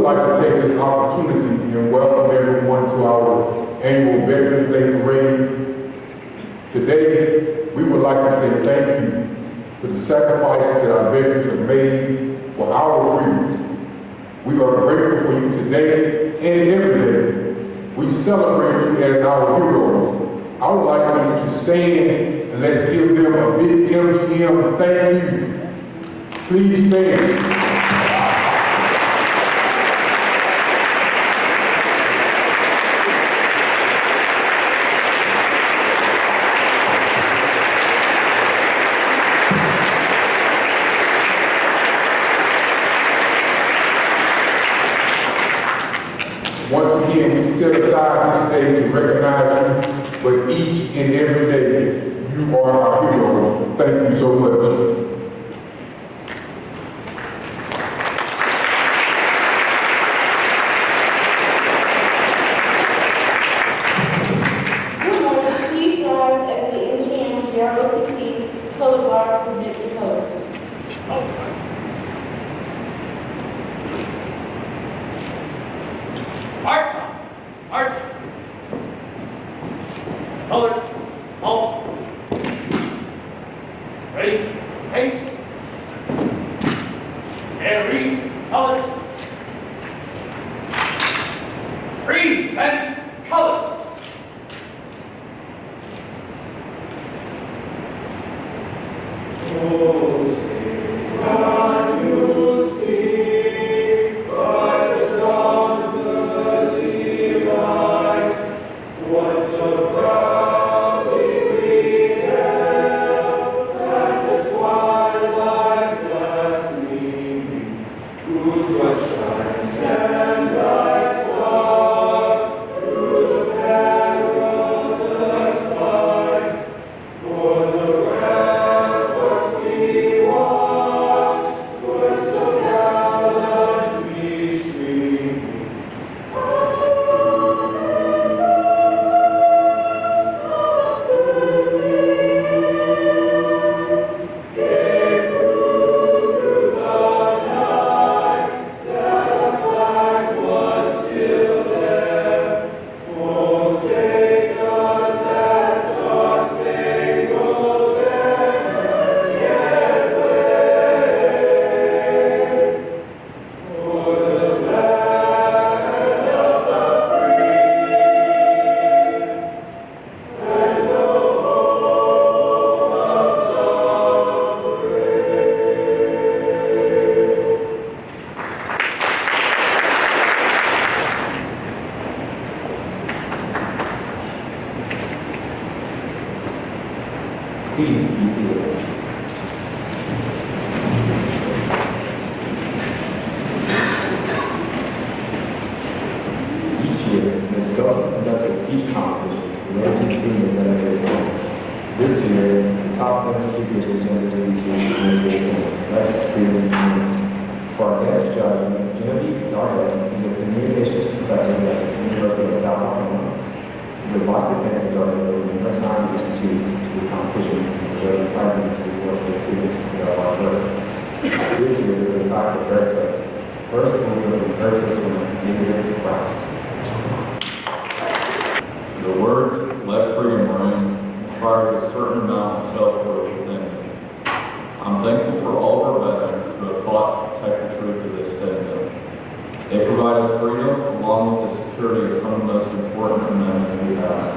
like to take this opportunity and welcome everyone to our annual Veterans Day Parade. Today, we would like to say thank you for the sacrifices that our veterans have made for our freedoms. We are grateful for you today and every day. We celebrate you as our heroes. I would like you to stand and let's give them a big MGM thank you. Please stand. Once again, we set aside this day to recognize you, but each and every day, you are our heroes. Thank you so much. Good morning. Please rise as the NGM JROTC color guard present the colors. March! March! Colors, halt. Ready, pace. And read, colors. Freeze and colors. Oh, sing, can you see by the dawn's early light what so proudly we hailed at the twilight's last gleaming, whose light shines and bright stars through the perilous skies, for the ramparts we watched were so gallantly streaming. Please be seated. Each year, Ms. Phillips conducts a speech competition related to the Veterans Day. This year, the top 7 speakers presented their speeches in this weekend. Let's freedom and for our guest judge, Ms. Genevieve Darden is a communications professor at the University of South Carolina. We would like to thank Darden for the first time to introduce to this competition and show the pride to work with students to our hard work. This year, we will talk to Veritas. First, we'll go to Veritas with Stephen Price. The words, "Let freedom ring," inspired a certain amount of self-worth within me. I'm thankful for all of our veterans who have fought to protect the truth of this statement. They provide us freedom along with the security of some of the most important amendments we have.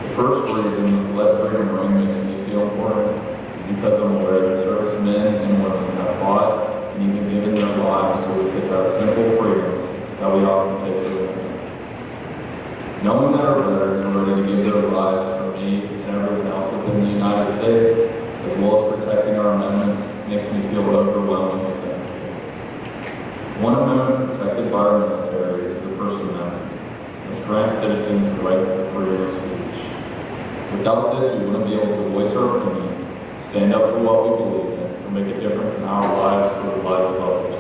The first reason that "Let freedom ring" makes me feel important is because I'm aware that servicemen and women have fought and even given their lives so we could have simple freedoms that we often take for granted. Knowing that our veterans are ready to give their lives for me and everyone else within the United States, as well as protecting our amendments, makes me feel overwhelmingly thankful. One amendment protected by our military is the First Amendment, which grants citizens the right to freedom of speech. Without this, we wouldn't be able to voice our opinion, stand up for what we believe in, or make a difference in our lives or the lives of others.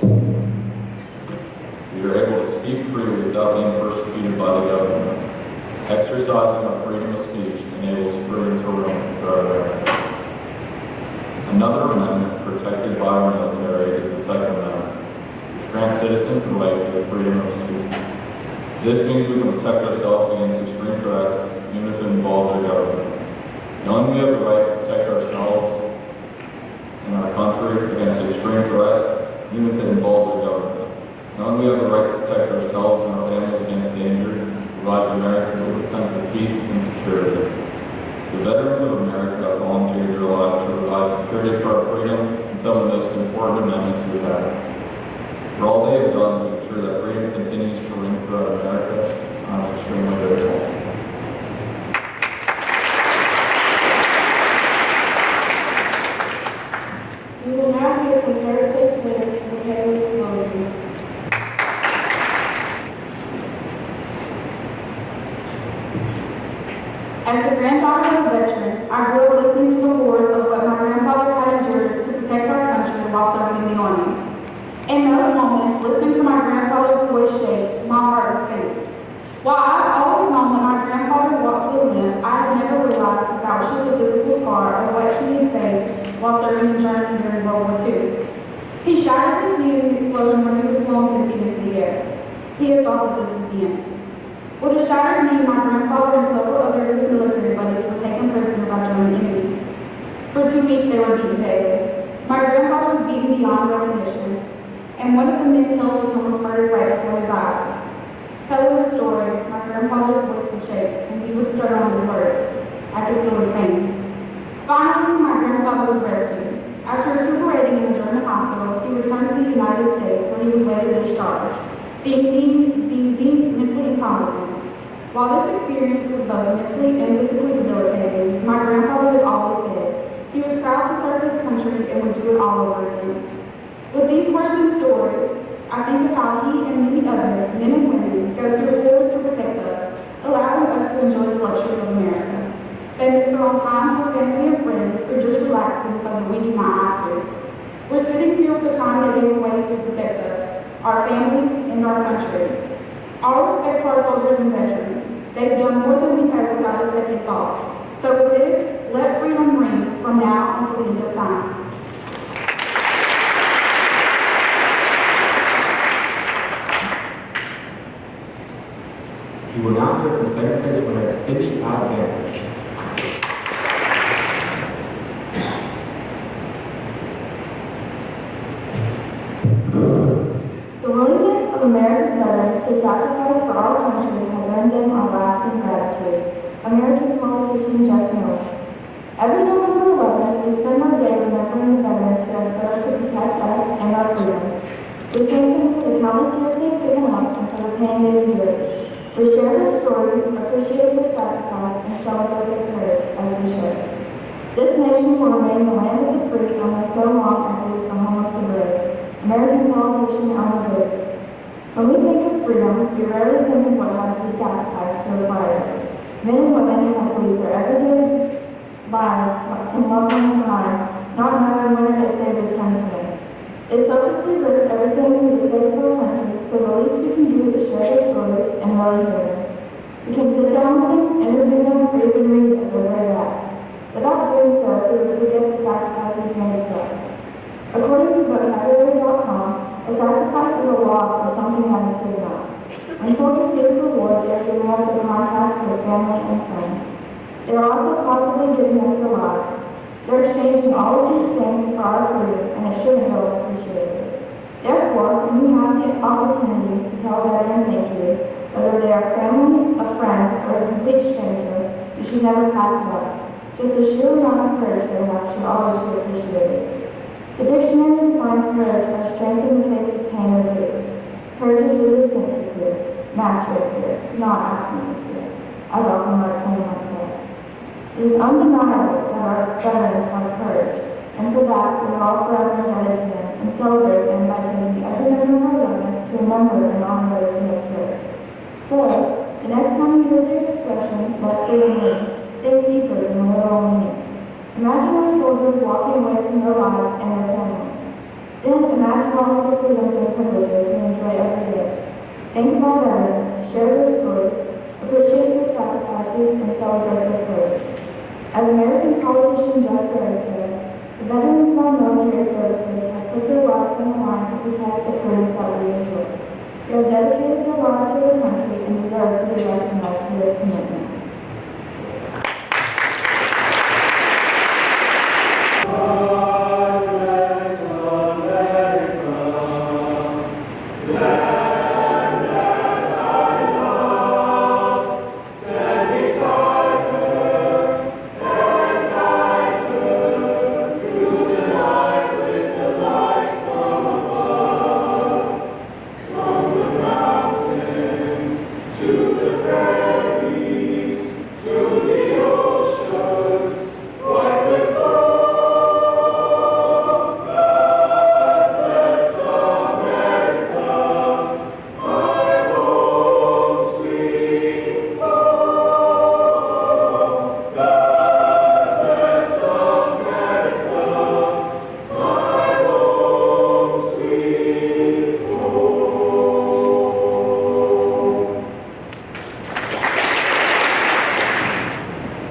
We are able to speak freely without being persecuted by the government. Exercising our freedom of speech enables freedom to roam for our veterans. Another amendment protected by our military is the Second Amendment, which grant citizens the right to the freedom of speech. This means we can protect ourselves against extreme threats, even if it involves our government. Knowing we have the right to protect ourselves and our country against extreme threats, even if it involves our government. Knowing we have the right to protect ourselves and our families against danger provides Americans with a sense of peace and security. The veterans of America have volunteered their lives to provide security for our freedom and some of the most important amendments we have. For all they have done to ensure that freedom continues to ring throughout America, I'm extremely grateful. We will now hear from third place winner, Michaela Mosby. As the granddaughter of a veteran, I grew up listening to the horrors of what my grandfather had endured to protect our country while serving in the Army. In those moments, listening to my grandfather's voice shake, my heart would sink. While I've always known that my grandfather walked with a limp, I had never realized that that was just a physical scar of what he had faced while serving in Germany during World War II. He shattered his knee in an explosion when he was blown 10 feet into the air. He had thought that this was the end. With a shattered knee, my grandfather and several other of his military buddies were taken prisoner by German enemies. For 2 weeks, they were beaten daily. My grandfather was beaten beyond recognition, and one of the men held with him was murdered right before his eyes. Telling the story, my grandfather's voice would shake, and he would stutter on his words. I could feel his pain. Finally, my grandfather was rescued. After recuperating in a German hospital, he returned to the United States, where he was later discharged, being deemed mentally incompetent. While this experience was both mentally and physically debilitating, my grandfather had always said he was proud to serve his country and would do it all over again. With these words and stories, I think of how he and many other men and women go through horrors to protect us, allowing us to enjoy the luxuries of America. They miss their own time with family and friends, or just relaxing so that we do not have to. We're sitting here with the time they gave away to protect us, our families, and our country. All respect to our soldiers and veterans. They've done more than we have without a second thought. So with this, let freedom ring from now until the end of time. You will now hear from second place winner Cindy Alexander. The willingness of America's veterans to sacrifice for our country has earned them our lasting gratitude. American politician Jeff Miller. Every November 11th, we spend our day remembering the veterans who have served to protect us and our freedoms. We thank them for the countless years they've given up and for the pain they've endured. We share their stories, appreciate their sacrifice, and celebrate their courage as we should. This nation will remain the land of the free only so long as it is the home of the brave. American politician Elmer Davis. When we think of freedom, we rarely think of what had to be sacrificed to acquire it. Men and women had to leave their everyday lives and loved ones behind, not knowing when or if they would return to them. They selflessly risked everything for the sake of our country, so the least we can do is share their stories and really hear them. We can sit down with them, interview them, or even read of their brave acts. Without doing so, we would forget the sacrifices made for us. According to vocabulary.com, a sacrifice is a loss or something that is given up. When soldiers give for war, they are giving up their contact with family and friends. They are also possibly giving up their lives. They're exchanging all of these things for our freedom, and it shouldn't go unappreciated. Therefore, when you have the opportunity to tell a veteran thank you, whether they are family, a friend, or a complete stranger, you should never pass it up. Just the sheer amount of courage they have should always be appreciated. The dictionary defines courage as strength in the face of pain or fear. Courage is resistance to fear, mastery of fear, not absence of fear, as often Mark Twain once said. It is undeniable that our veterans have courage, and for that we are all forever indebted to them and celebrate them by taking every November 11th to remember and honor those who have served. So, the next time you hear the expression, let freedom ring, think deeper than the literal meaning. Imagine our soldiers walking away from their lives and their families. Then imagine all of the freedoms and privileges we enjoy every day. Think of our veterans, share their stories, appreciate their sacrifices, and celebrate their courage. As American politician Jeff Barrett said, The veterans of our military services have put their lives on the line to protect the freedoms that we enjoy. They have dedicated their lives to their country and deserve to be recognized for this commitment.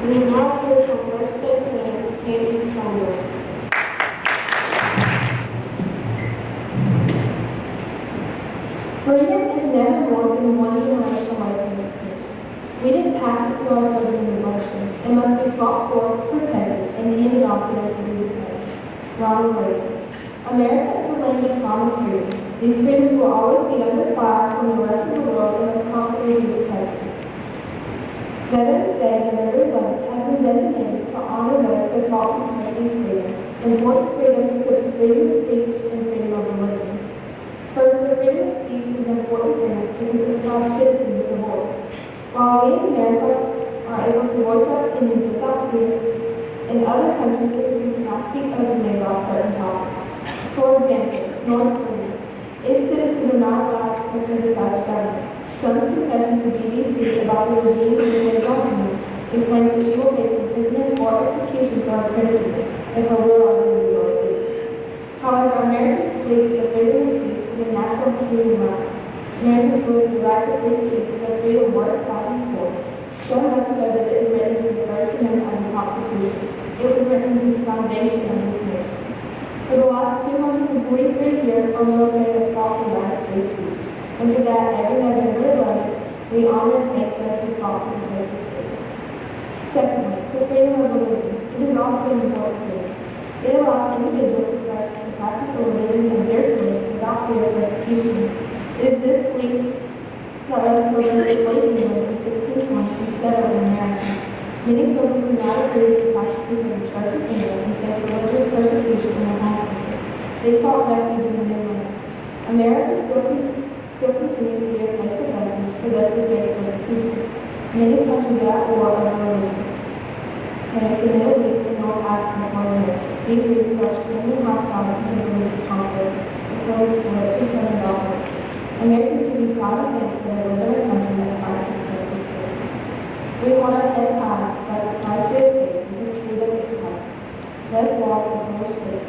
We now hear from First Base Name, Katie Stronger. Freedom is never more than one generation away from extinction. We didn't pass it to our children in bloodstream. It must be fought for, protected, and handed on for them to do the same. Ronald Reagan. America is the land of promised freedom. These freedoms will always be under fire from the rest of the world and must constantly be protected. Veterans Day, November 11th, has been designated to honor those who have fought to protect these freedoms. Important freedoms such as freedom of speech and freedom of religion. First, the freedom of speech is an important freedom because it provides citizens with a voice. While we in America are able to voice our opinions without fear, in other countries citizens cannot speak openly about certain topics. For example, North Korea. Its citizens are not allowed to criticize the government. Sum's confession to BBC about the regime in the government explains that she will face imprisonment or execution for her criticism if her will is released. However, Americans believe that the freedom of speech is a natural human right. Americans believe the rights of free speech is a freedom worth fighting for, so much so that it is written into the First Amendment of the Constitution. It was written into the foundation of this nation. For the last 243 years, our military has fought for the right of free speech. And for that, every November 11th, we honor and thank those who fought to protect this freedom. Secondly, the freedom of religion. It is also an important freedom. It allows individuals to practice a religion of their choice without fear of persecution. It is this belief that led Pilgrims to Lake England in 1620 and settled in America. Many Pilgrims do not agree with the practices of the Church of England and face religious persecution in their home country. They sought refuge in the New Land. America still continues to be a place of refuge for those who face persecution. Many countries are at war over religion. Take the Middle East and North Africa, for example. These regions are extremely hostile because of religious conflict, according to the literature and development. Americans should be proud and thankful that they live in a country that fights to protect this freedom. We hold our heads high despite the price we have paid because freedom is priceless. Let walls and flourish faith.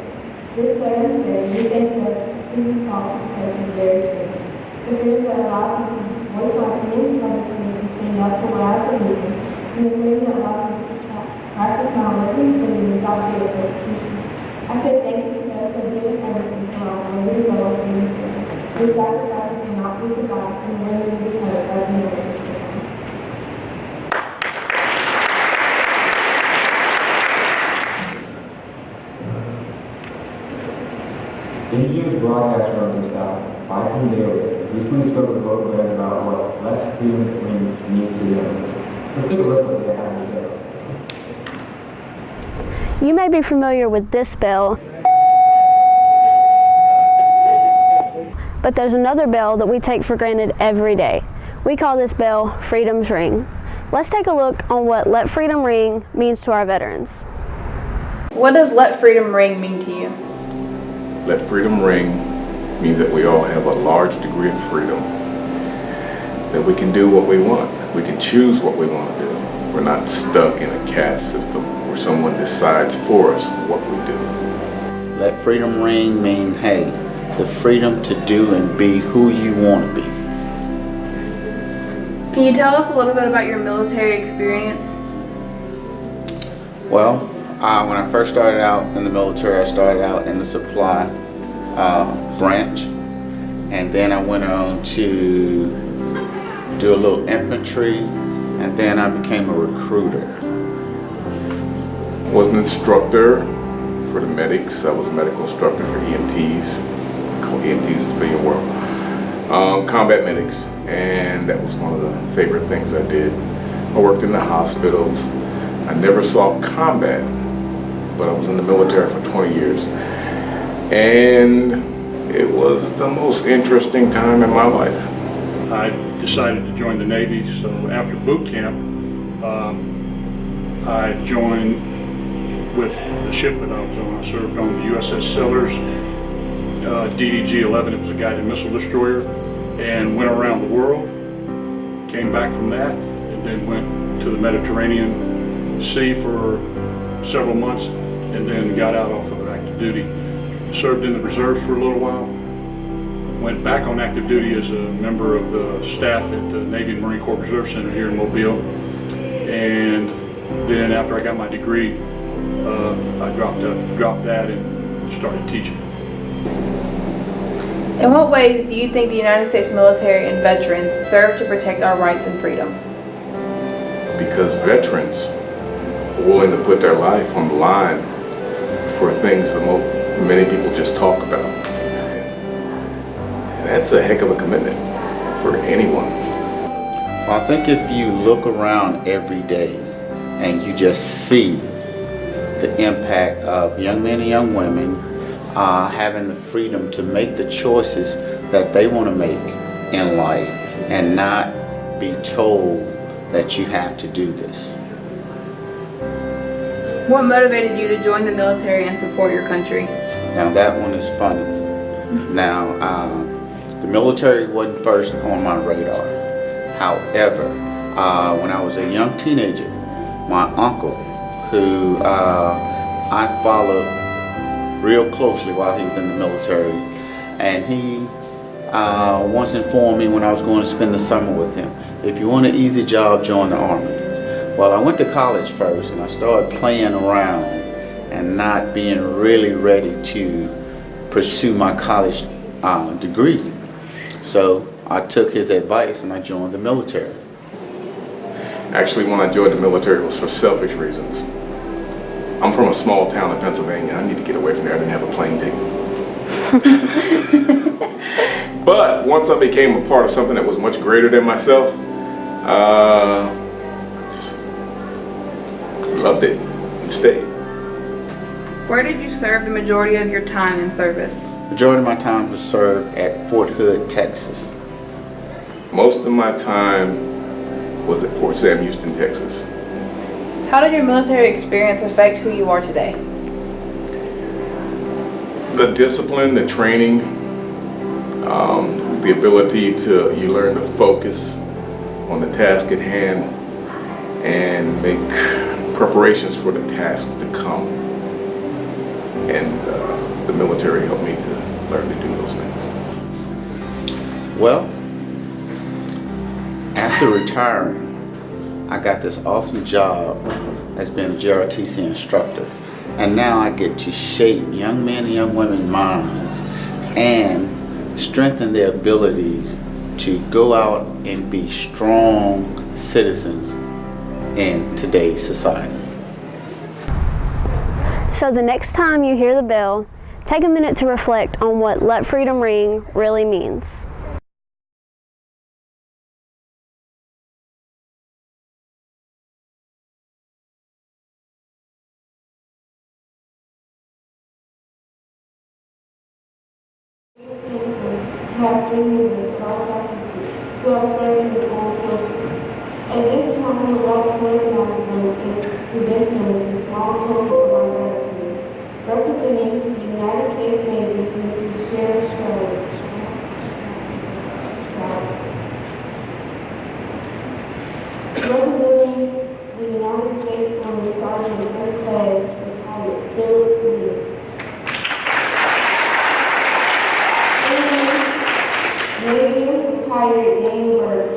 This Veterans Day, we thank those who fought to protect this very freedom. The freedom that allows me to voice my opinion publicly and stand up for what I believe in, and the freedom that allows me to practice my religion freely without fear of persecution. I say thank you to those who have given everything to allow me to develop freedom today. Your sacrifices cannot be forgotten and will be heard by generations to come. NGO's broadcast runs style, Viking Daily, recently spoke with local guys about what Let Freedom Ring means to them. Let's take a look at what they have to say. You may be familiar with this bell, but there's another bell that we take for granted every day. We call this bell Freedom's Ring. Let's take a look on what Let Freedom Ring means to our veterans. What does Let Freedom Ring mean to you? Let Freedom Ring means that we all have a large degree of freedom, that we can do what we want. We can choose what we want to do. We're not stuck in a caste system where someone decides for us what we do. Let Freedom Ring mean, hey, the freedom to do and be who you want to be. Can you tell us a little bit about your military experience? Well, When I first started out in the military, I started out in the supply branch, and then I went on to do a little infantry, and then I became a recruiter. Was an instructor for the medics. I was a medical instructor for EMTs. Called EMTs is for your world. Combat medics, and that was one of the favorite things I did. I worked in the hospitals. I never saw combat, but I was in the military for 20 years. And it was the most interesting time in my life. I decided to join the Navy, so after boot camp, I joined with the ship that I was on. I served on the USS Sellers, DDG-11. It was a guided missile destroyer, and went around the world. Came back from that, and then went to the Mediterranean Sea for several months, and then got out off of active duty. Served in the reserves for a little while. Went back on active duty as a member of the staff at the Navy and Marine Corps Reserve Center here in Mobile. And then after I got my degree, I dropped that and started teaching. In what ways do you think the United States military and veterans serve to protect our rights and freedom? Because veterans are willing to put their life on the line for things that many people just talk about. And that's a heck of a commitment for anyone. Well, I think if you look around every day and you just see the impact of young men and young women having the freedom to make the choices that they want to make in life and not be told that you have to do this. What motivated you to join the military and support your country? Now that one is funny. Now, the military wasn't first on my radar. However, when I was a young teenager, my uncle, who I followed real closely while he was in the military, and he once informed me when I was going to spend the summer with him, if you want an easy job, join the Army. Well, I went to college first, and I started playing around and not being really ready to pursue my college degree. So I took his advice and I joined the military. Actually, when I joined the military, it was for selfish reasons. I'm from a small town in Pennsylvania. I need to get away from there. I didn't have a plane ticket. But once I became a part of something that was much greater than myself, just loved it and stayed. Where did you serve the majority of your time in service? Majority of my time was served at Fort Hood, Texas. Most of my time was at Fort Sam Houston, Texas. How did your military experience affect who you are today? The discipline, the training, the ability you learn to focus on the task at hand and make preparations for the task to come. And the military helped me to learn to do those things. Well, after retiring, I got this awesome job as being a JROTC instructor. And now I get to shape young men and young women's minds and strengthen their abilities to go out and be strong citizens in today's society. So the next time you hear the bell, take a minute to reflect on what Let Freedom Ring really means. Have 3 minutes of our gratitude to our friends and all forces. At this time, we would like to recognize them and present them with a small token of our gratitude. Representing the United States Navy, Mrs. Sharon Stroud. Representing the United States Army Sergeant First Class, retired Philip Lee. Navy retired Dane Birch.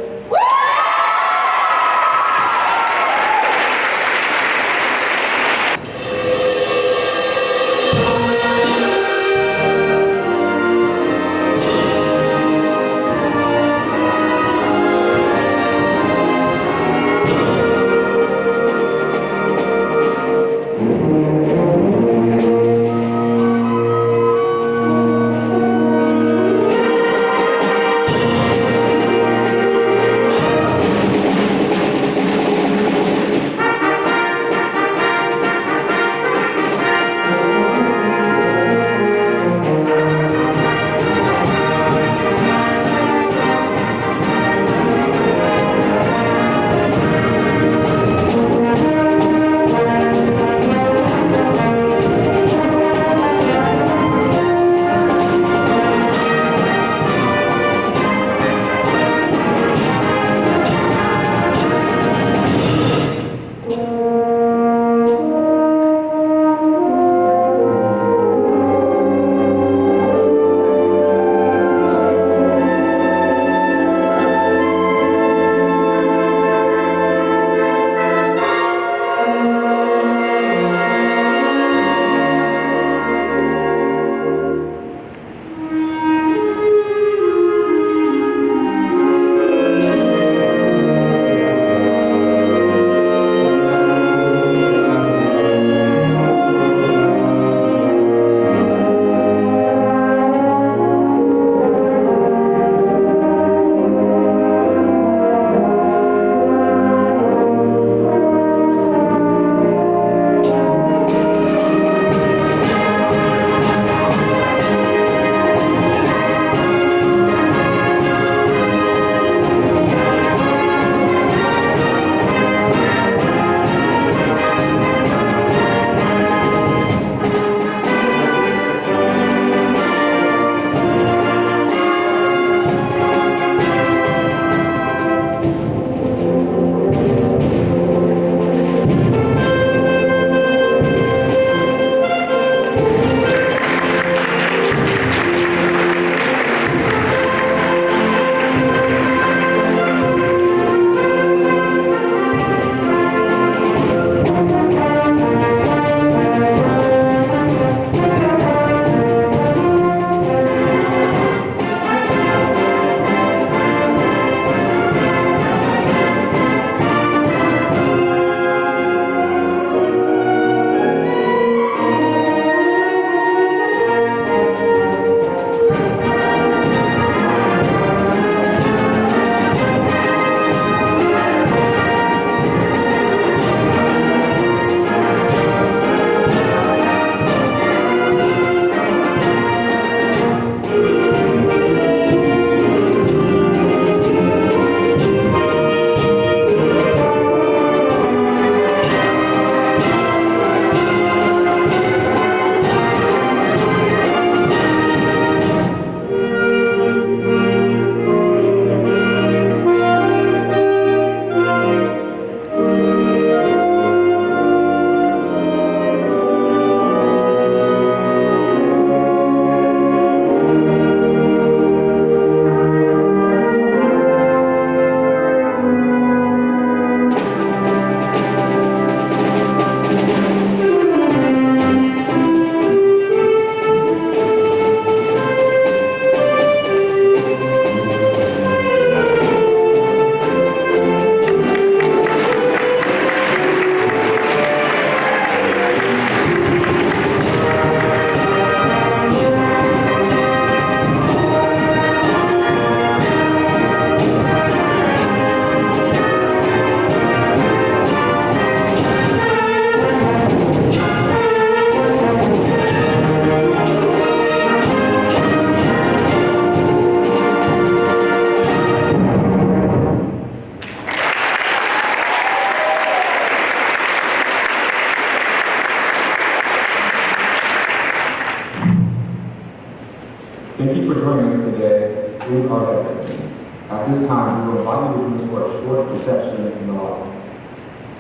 you for joining us today to salute our veterans. At this time, we will invite you to join us for a short reception in the lobby.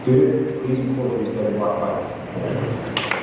Students, please report to your set of block fights.